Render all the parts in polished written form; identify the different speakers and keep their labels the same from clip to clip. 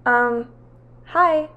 Speaker 1: Hi.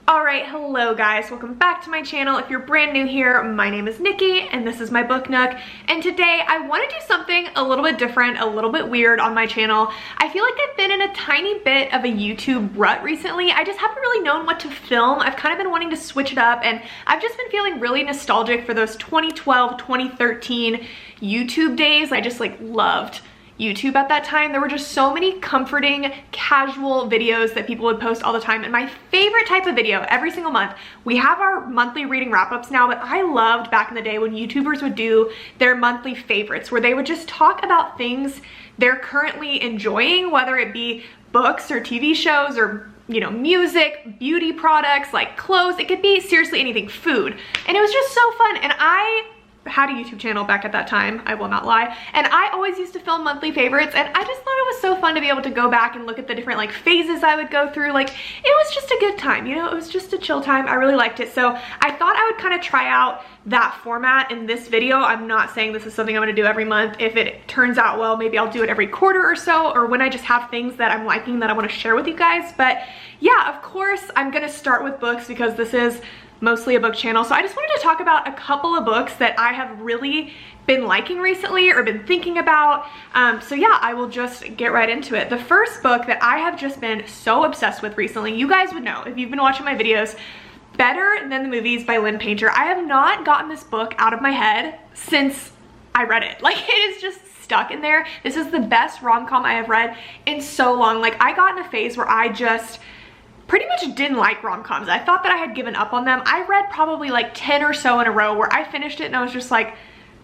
Speaker 1: Alright, hello guys, welcome back to my channel. If you're brand new here, my name is Nikki and this is my book nook, and today I want to do something a little bit different, a little bit weird on my channel. I feel like I've been in a tiny bit of a YouTube rut recently. I just haven't really known what to film. I've kind of been wanting to switch it up, and I've just been feeling really nostalgic for those 2012, 2013 YouTube days. I just loved YouTube at that time. There were just so many comforting, casual videos that people would post all the time. And my favorite type of video every single month, we have our monthly reading wrap-ups now, but I loved back in the day when YouTubers would do their monthly favorites, where they would just talk about things they're currently enjoying, whether it be books or TV shows or music, beauty products, like clothes. It could be seriously anything, food. And it was just so fun. And I had a YouTube channel back at that time, I will not lie, and I always used to film monthly favorites, and I just thought it was so fun to be able to go back and look at the different phases I would go through. It was just a good time, it was just a chill time. I really liked it, so I thought I would kind of try out that format in this video. I'm not saying this is something I'm going to do every month. If it turns out well, maybe I'll do it every quarter or so, or when I just have things that I'm liking that I want to share with you guys. But yeah, of course I'm going to start with books because this is mostly a book channel. So I just wanted to talk about a couple of books that I have really been liking recently or been thinking about. So yeah, I will just get right into it. The first book that I have just been so obsessed with recently, you guys would know if you've been watching my videos, Better Than the Movies by Lynn Painter. I have not gotten this book out of my head since I read it. It is just stuck in there. This is the best rom-com I have read in so long. I got in a phase where I just pretty much didn't like rom-coms. I thought that I had given up on them. I read probably 10 or so in a row where I finished it and I was just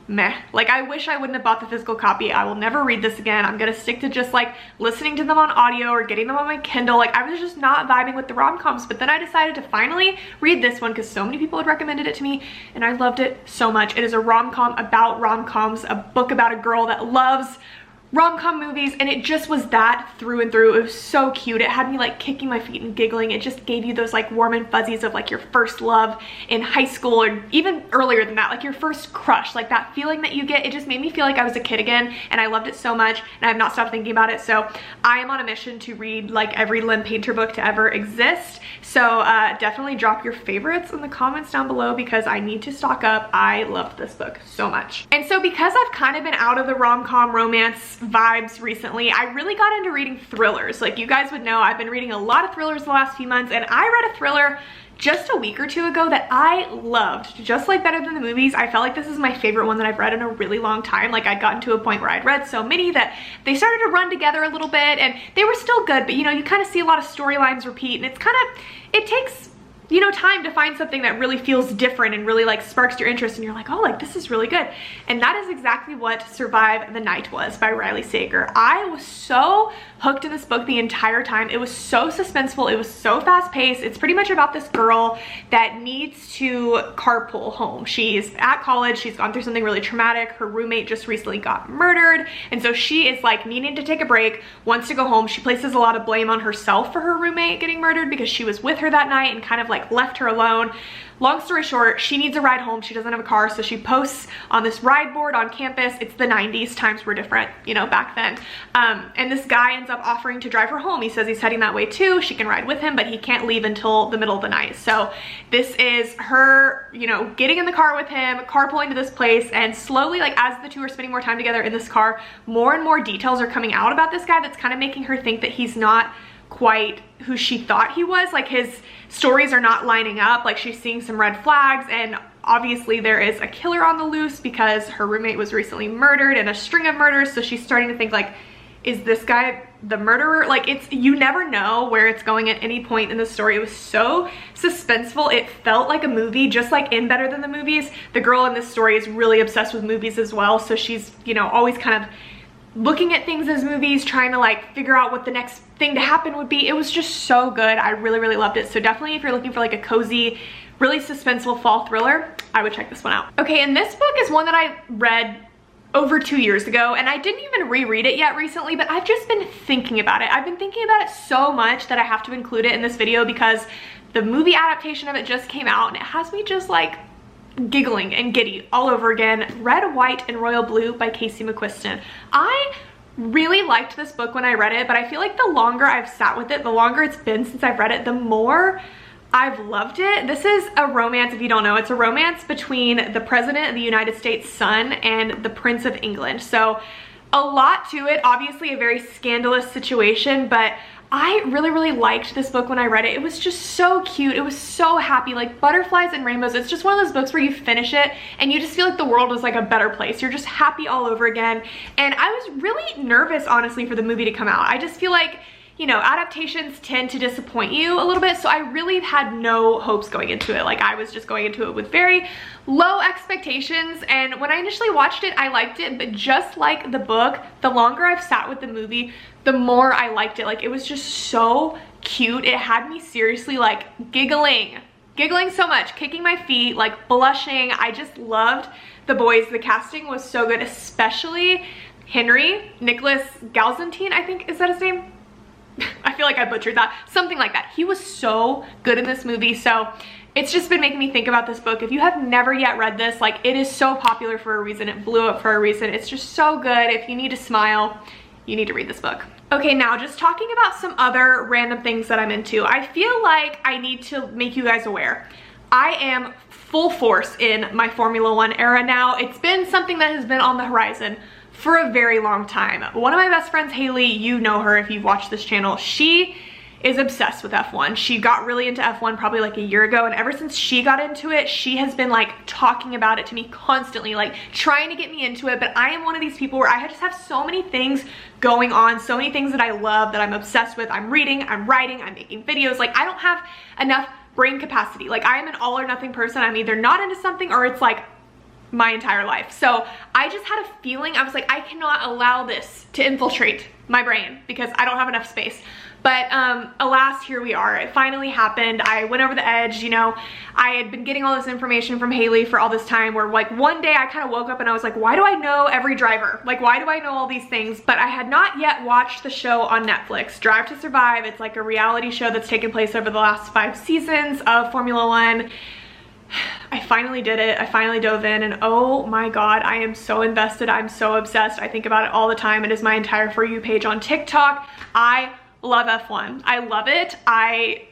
Speaker 1: meh. I wish I wouldn't have bought the physical copy. I will never read this again. I'm gonna stick to just listening to them on audio or getting them on my Kindle. I was just not vibing with the rom-coms, but then I decided to finally read this one because so many people had recommended it to me and I loved it so much. It is a rom-com about rom-coms, a book about a girl that loves rom-com movies, and it just was that through and through. It was so cute. It had me kicking my feet and giggling. It just gave you those warm and fuzzies of your first love in high school, or even earlier than that, your first crush, that feeling that you get. It just made me feel like I was a kid again, and I loved it so much, and I have not stopped thinking about it. So I am on a mission to read every Lynn Painter book to ever exist. So definitely drop your favorites in the comments down below because I need to stock up. I loved this book so much. And so because I've kind of been out of the rom-com romance vibes recently, I really got into reading thrillers. You guys would know, I've been reading a lot of thrillers the last few months, and I read a thriller just a week or two ago that I loved. Just like Better Than the Movies, I felt like this is my favorite one that I've read in a really long time. I'd gotten to a point where I'd read so many that they started to run together a little bit, and they were still good, but you kind of see a lot of storylines repeat, and it takes time to find something that really feels different and really sparks your interest, and you're oh, this is really good. And that is exactly what Survive the Night was by Riley Sager. I was so hooked in this book the entire time. It was so suspenseful. It was so fast paced. It's pretty much about this girl that needs to carpool home. She's at college. She's gone through something really traumatic. Her roommate just recently got murdered. And so she is needing to take a break, wants to go home. She places a lot of blame on herself for her roommate getting murdered because she was with her that night and kind of left her alone. Long story short, she needs a ride home. She doesn't have a car, so she posts on this ride board on campus. It's the 90s, times were different, back then. And this guy ends up offering to drive her home. He says he's heading that way too. She can ride with him, but he can't leave until the middle of the night. So this is her, getting in the car with him, carpooling to this place, and slowly, as the two are spending more time together in this car, more and more details are coming out about this guy that's kind of making her think that he's not quite who she thought he was. His stories are not lining up. She's seeing some red flags, and obviously there is a killer on the loose because her roommate was recently murdered and a string of murders. So she's starting to think is this guy the murderer? You never know where it's going at any point in the story. It was so suspenseful. It felt like a movie, just like in Better Than the Movies. The girl in this story is really obsessed with movies as well. So she's, always kind of looking at things as movies, trying to figure out what the next thing to happen would be. It was just so good. I really, really loved it. So definitely if you're looking for a cozy, really suspenseful fall thriller, I would check this one out. Okay, and this book is one that I read over 2 years ago, and I didn't even reread it yet recently, but I've just been thinking about it. I've been thinking about it so much that I have to include it in this video because the movie adaptation of it just came out, and it has me just giggling and giddy all over again. Red, White, and Royal Blue by Casey McQuiston. I really liked this book when I read it, but I feel like the longer I've sat with it, the longer it's been since I've read it, the more I've loved it. This is a romance, if you don't know. It's a romance between the President of the United States' son and the Prince of England. So a lot to it, obviously a very scandalous situation, but I really liked this book when I read it. It was just so cute. It was so happy, like butterflies and rainbows. It's just one of those books where you finish it and you just feel like the world was like a better place. You're just happy all over again. And I was really nervous, honestly, for the movie to come out. I just feel like, you know, adaptations tend to disappoint you a little bit, so I really had no hopes going into it. Like, I was just going into it with very low expectations, and when I initially watched it, I liked it, but just like the book, the longer I've sat with the movie, the more I liked it. Like, it was just so cute. It had me seriously, like, giggling so much, kicking my feet, like, blushing. I just loved the boys. The casting was so good, especially Henry, Nicholas Galzantine, I think, is that his name? I feel like I butchered that. Something like that. He was so good in this movie. So it's just been making me think about this book. If you have never yet read this, like, it is so popular for a reason. It blew up for a reason. It's just so good. If you need to smile, you need to read this book. Okay, now just talking about some other random things that I'm into. I feel like I need to make you guys aware. I am full force in my Formula One era now. It's been something that has been on the horizon for a very long time. One of my best friends, Haley, you know her if you've watched this channel, she is obsessed with F1. She got really into F1 probably like a year ago, and ever since she got into it, she has been like talking about it to me constantly, like trying to get me into it. But I am one of these people where I just have so many things going on, so many things that I love, that I'm obsessed with. I'm reading, I'm writing, I'm making videos. Like, I don't have enough brain capacity. Like, I am an all or nothing person. I'm either not into something or it's like my entire life. So I just had a feeling, I was like, I cannot allow this to infiltrate my brain because I don't have enough space. But alas, here we are. It finally happened. I went over the edge, you know. I had been getting all this information from Haley for all this time, where like one day I kind of woke up and I was like, why do I know every driver? Like, why do I know all these things? But I had not yet watched the show on Netflix, Drive to Survive. It's like a reality show that's taken place over the last 5 seasons of Formula One. I finally did it. I finally dove in, and oh my god, I am so invested. I'm so obsessed. I think about it all the time. It is my entire For You page on TikTok. I love F1. I love it. I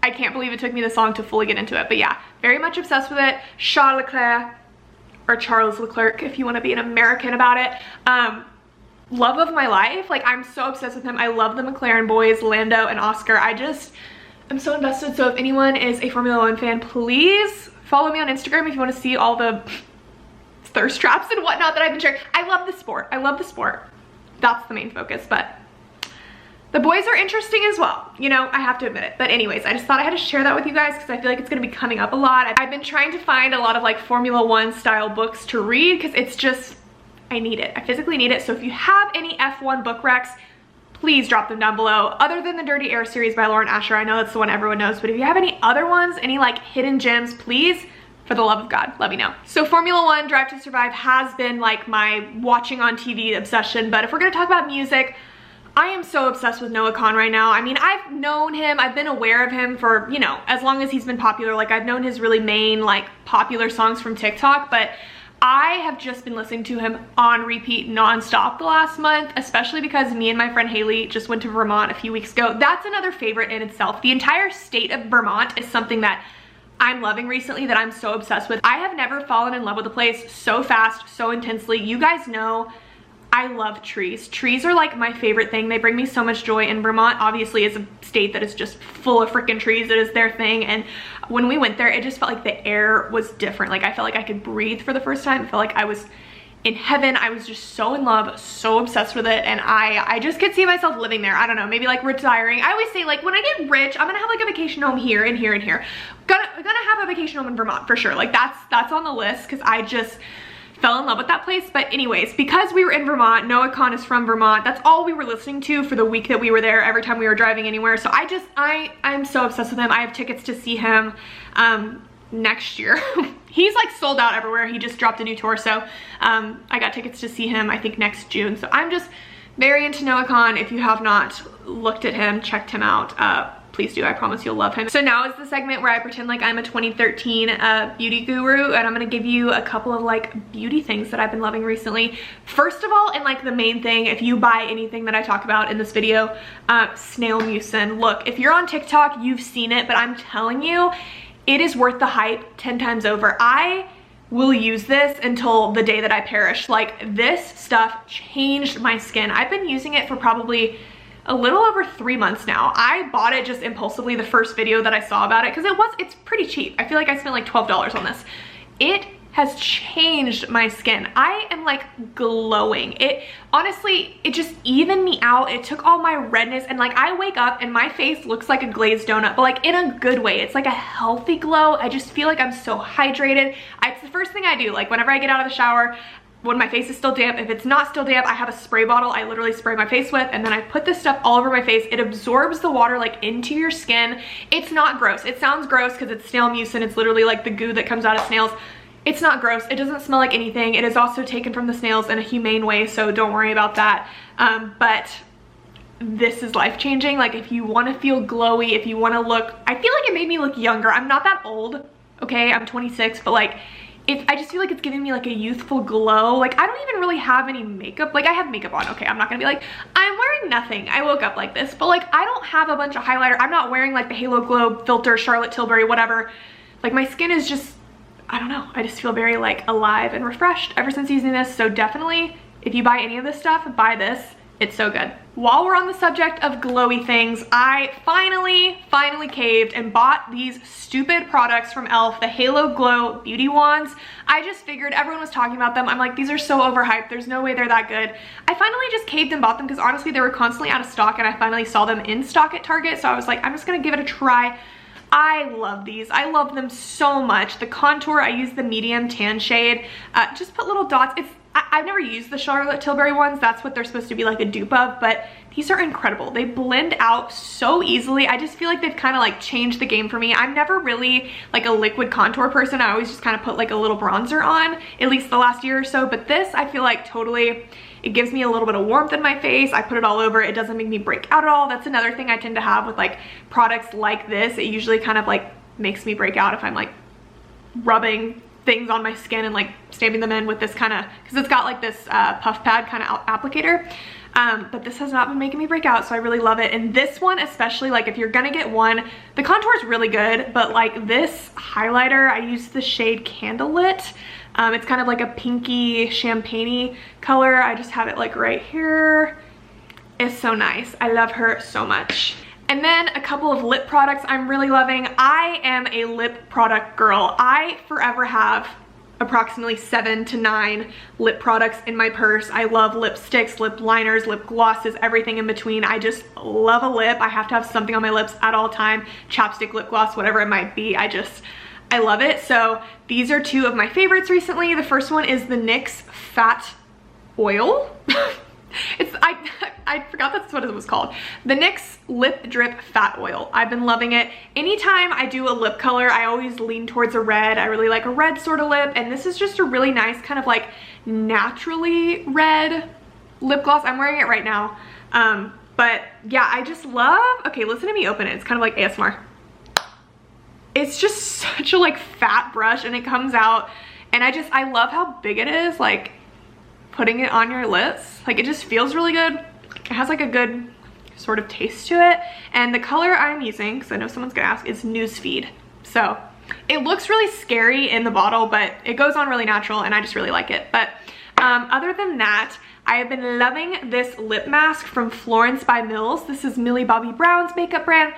Speaker 1: can't believe it took me this long to fully get into it. But yeah, very much obsessed with it. Charles Leclerc, or Charles Leclerc if you want to be an American about it. Love of my life. Like, I'm so obsessed with him. I love the McLaren boys, Lando and Oscar. I'm so invested. So if anyone is a Formula One fan, please follow me on Instagram if you want to see all the thirst traps and whatnot that I've been sharing. I love the sport. I love the sport. That's the main focus, but the boys are interesting as well. You know, I have to admit it. But anyways, I just thought I had to share that with you guys because I feel like it's going to be coming up a lot. I've been trying to find a lot of like Formula One style books to read because it's just, I need it. I physically need it. So if you have any F1 book recs, please drop them down below. Other than the Dirty Air series by Lauren Asher, I know that's the one everyone knows, but if you have any other ones, any like hidden gems, please, for the love of God, let me know. So Formula One, Drive to Survive has been like my watching on TV obsession, but if we're gonna talk about music, I am so obsessed with Noah Kahan right now. I mean, I've known him, I've been aware of him for, you know, as long as he's been popular. Like, I've known his really main, like, popular songs from TikTok, but I have just been listening to him on repeat nonstop the last month, especially because me and my friend Haley just went to Vermont a few weeks ago. That's another favorite in itself. The entire state of Vermont is something that I'm loving recently, that I'm so obsessed with. I have never fallen in love with a place so fast, so intensely. You guys know I love trees. Trees are like my favorite thing. They bring me so much joy, and Vermont obviously is a state that is just full of freaking trees. It is their thing, and when we went there, it just felt like the air was different. Like, I felt like I could breathe for the first time. I felt like I was in heaven. I was just so in love, so obsessed with it, and I just could see myself living there. I don't know, maybe like retiring. I always say, like, when I get rich, I'm gonna have like a vacation home here and here and here. Gonna have a vacation home in Vermont for sure. Like, that's on the list because I just fell in love with that place. But anyways, because we were in Vermont, Noah Kahan is from Vermont, that's all we were listening to for the week that we were there, every time we were driving anywhere. So I'm so obsessed with him. I have tickets to see him next year. He's like sold out everywhere. He just dropped a new tour, so I got tickets to see him, I think, next June. So I'm just very into Noah Kahan. If you have not looked at him, checked him out, please do. I promise you'll love him. So now is the segment where I pretend like I'm a 2013 beauty guru, and I'm gonna give you a couple of like beauty things that I've been loving recently. First of all, and like the main thing, if you buy anything that I talk about in this video, snail mucin. Look, if you're on TikTok, you've seen it, but I'm telling you, it is worth the hype 10 times over. I will use this until the day that I perish. Like, this stuff changed my skin. I've been using it for probably a little over 3 months now. I bought it just impulsively the first video that I saw about it because it's pretty cheap. I feel like I spent like $12 on this. It has changed my skin. I am like glowing. It honestly, it just evened me out. It took all my redness, and like I wake up and my face looks like a glazed donut, but like in a good way. It's like a healthy glow. I just feel like I'm so hydrated. It's the first thing I do. Like whenever I get out of the shower, when my face is still damp, if it's not still damp, I have a spray bottle I literally spray my face with, and then I put this stuff all over my face. It absorbs the water like into your skin. It's not gross. It sounds gross because it's snail mucin. It's literally like the goo that comes out of snails. It's not gross. It doesn't smell like anything. It is also taken from the snails in a humane way, so don't worry about that. But this is life-changing. Like, if you want to feel glowy, if you want to look, I feel like it made me look younger. I'm not that old, okay? I'm 26, but like, I just feel like it's giving me like a youthful glow. Like, I don't even really have any makeup. Like, I have makeup on, okay? I'm not gonna be like, I'm wearing nothing. I woke up like this, but like, I don't have a bunch of highlighter. I'm not wearing like the Halo Glow filter, Charlotte Tilbury, whatever. Like, my skin is just, I don't know, I just feel very like alive and refreshed ever since using this. So definitely, if you buy any of this stuff, buy this. It's so good. While we're on the subject of glowy things, I finally caved and bought these stupid products from e.l.f., the Halo Glow Beauty Wands. I just figured everyone was talking about them. I'm like, these are so overhyped. There's no way they're that good. I finally just caved and bought them because honestly, they were constantly out of stock, and I finally saw them in stock at Target. So I was like, I'm just gonna give it a try. I love these. I love them so much. The contour, I use the medium tan shade. Just put little dots. I've never used the Charlotte Tilbury ones. That's what they're supposed to be like a dupe of, but these are incredible. They blend out so easily. I just feel like they've kind of like changed the game for me. I'm never really like a liquid contour person. I always just kind of put like a little bronzer on, at least the last year or so. But this, I feel like totally, it gives me a little bit of warmth in my face. I put it all over. It doesn't make me break out at all. That's another thing I tend to have with like products like this. It usually kind of like makes me break out if I'm like rubbing things on my skin and like stamping them in with this kind of, because it's got like this puff pad kind of applicator. But this has not been making me break out, so I really love it. And this one especially, like if you're gonna get one, the contour is really good, but like this highlighter, I use the shade Candlelit. It's kind of like a pinky champagne-y color. I just have it like right here. It's so nice. I love her so much. And then a couple of lip products I'm really loving. I am a lip product girl. I forever have approximately 7 to 9 lip products in my purse. I love lipsticks, lip liners, lip glosses, everything in between. I just love a lip. I have to have something on my lips at all time. Chapstick, lip gloss, whatever it might be. I love it. So these are 2 of my favorites recently. The first one is the NYX Fat Oil. I forgot that's what it was called. The NYX Lip Drip Fat Oil. I've been loving it. Anytime I do a lip color, I always lean towards a red. I really like a red sort of lip, and this is just a really nice kind of like naturally red lip gloss. I'm wearing it right now. But yeah, I just love, okay, listen to me open it. It's kind of like ASMR. It's just such a like fat brush, and it comes out, and I love how big it is. Like, putting it on your lips, like it just feels really good. It has like a good sort of taste to it, and the color I'm using, because I know someone's gonna ask, is Newsfeed. So it looks really scary in the bottle, but it goes on really natural, and I just really like it. But other than that, I have been loving this lip mask from Florence by Mills. This is Millie Bobby Brown's makeup brand.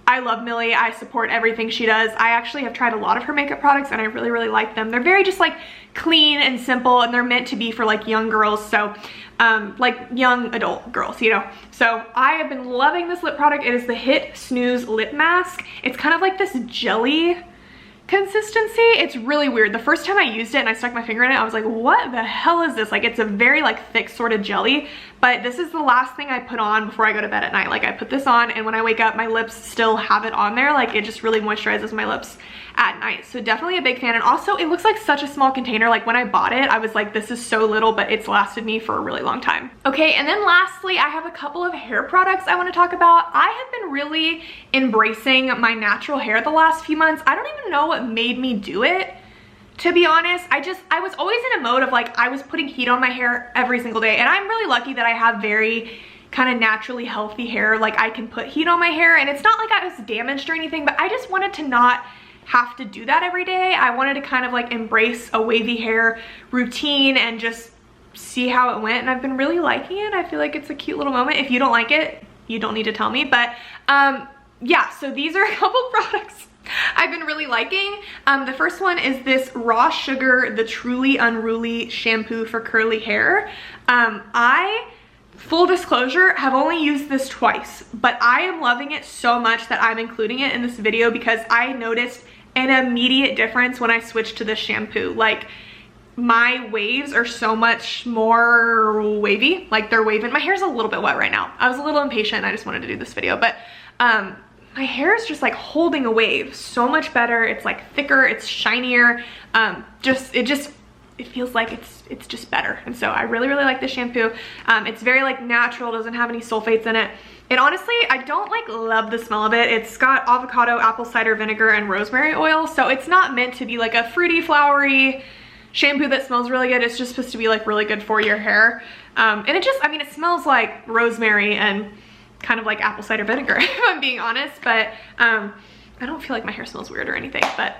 Speaker 1: I love Millie. I support everything she does. I actually have tried a lot of her makeup products, and I really like them. They're very just like clean and simple, and they're meant to be for like young girls, so like young adult girls, you know. So I have been loving this lip product. It is the Hit Snooze Lip Mask. It's kind of like this jelly consistency. It's really weird. The first time I used it and I stuck my finger in it, I was like, what the hell is this? Like, it's a very like thick sort of jelly, but this is the last thing I put on before I go to bed at night. Like, I put this on, and when I wake up, my lips still have it on there. Like, it just really moisturizes my lips at night. So definitely a big fan. And also it looks like such a small container. Like when I bought it, I was like, this is so little, but it's lasted me for a really long time. Okay, and then lastly, I have a couple of hair products I want to talk about. I have been really embracing my natural hair the last few months. I don't even know what made me do it, to be honest. I was always in a mode of like, I was putting heat on my hair every single day, and I'm really lucky that I have very kind of naturally healthy hair. Like I can put heat on my hair, and it's not like I was damaged or anything, but I just wanted to not have to do that every day. I wanted to kind of like embrace a wavy hair routine and just see how it went, and I've been really liking it. I feel like it's a cute little moment. If you don't like it, you don't need to tell me, but yeah, so these are a couple products I've been really liking. The first one is this Raw Sugar the Truly Unruly shampoo for curly hair. Full disclosure, have only used this twice, but I am loving it so much that I'm including it in this video because I noticed an immediate difference when I switched to this shampoo. Like my waves are so much more wavy, like they're waving. My hair's a little bit wet right now. I was a little impatient. I just wanted to do this video, but my hair is just like holding a wave so much better. It's like thicker, it's shinier. It feels like it's just better. And so I really like this shampoo. It's very like natural, doesn't have any sulfates in it. And honestly, I don't like love the smell of it. It's got avocado, apple cider vinegar, and rosemary oil. So it's not meant to be like a fruity, flowery shampoo that smells really good. It's just supposed to be like really good for your hair. And it just, I mean, it smells like rosemary and kind of like apple cider vinegar, if I'm being honest. But I don't feel like my hair smells weird or anything, but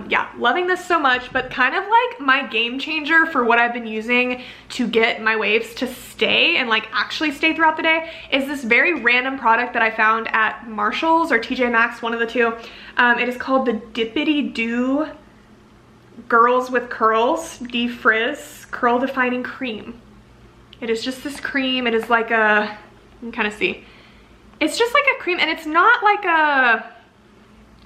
Speaker 1: yeah, loving this so much. But kind of like my game changer for what I've been using to get my waves to stay and like actually stay throughout the day is this very random product that I found at Marshall's or TJ Maxx, one of the two. It is called the Dippity Doo Girls with Curls Defrizz Curl Defining Cream. It is just this cream. It is like a, you can kind of see, it's just like a cream, and it's not like a,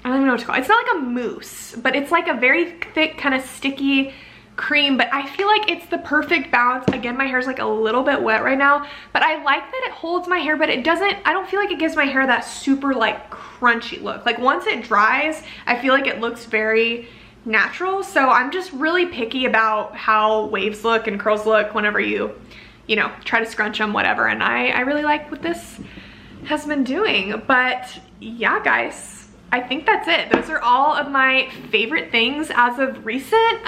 Speaker 1: I don't even know what to call it. It's not like a mousse, but it's like a very thick kind of sticky cream, but I feel like it's the perfect balance. Again, my hair's like a little bit wet right now, but I like that it holds my hair, but it doesn't, I don't feel like it gives my hair that super like crunchy look. Like once it dries, I feel like it looks very natural. So I'm just really picky about how waves look and curls look whenever you know, try to scrunch them, whatever. And I really like what this has been doing. But yeah, guys, I think that's it. Those are all of my favorite things as of recent.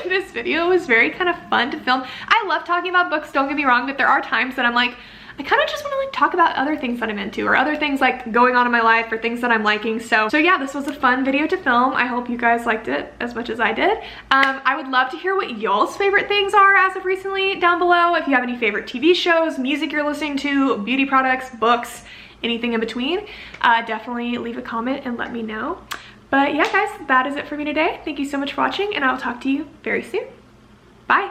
Speaker 1: This video was very kind of fun to film. I love talking about books, don't get me wrong, but there are times that I'm like, I kind of just want to like talk about other things that I'm into or other things like going on in my life or things that I'm liking. So yeah, this was a fun video to film. I hope you guys liked it as much as I did. I would love to hear what y'all's favorite things are as of recently down below. If you have any favorite TV shows, music you're listening to, beauty products, books, anything in between, definitely leave a comment and let me know. But yeah, guys, that is it for me today. Thank you so much for watching, and I'll talk to you very soon. Bye.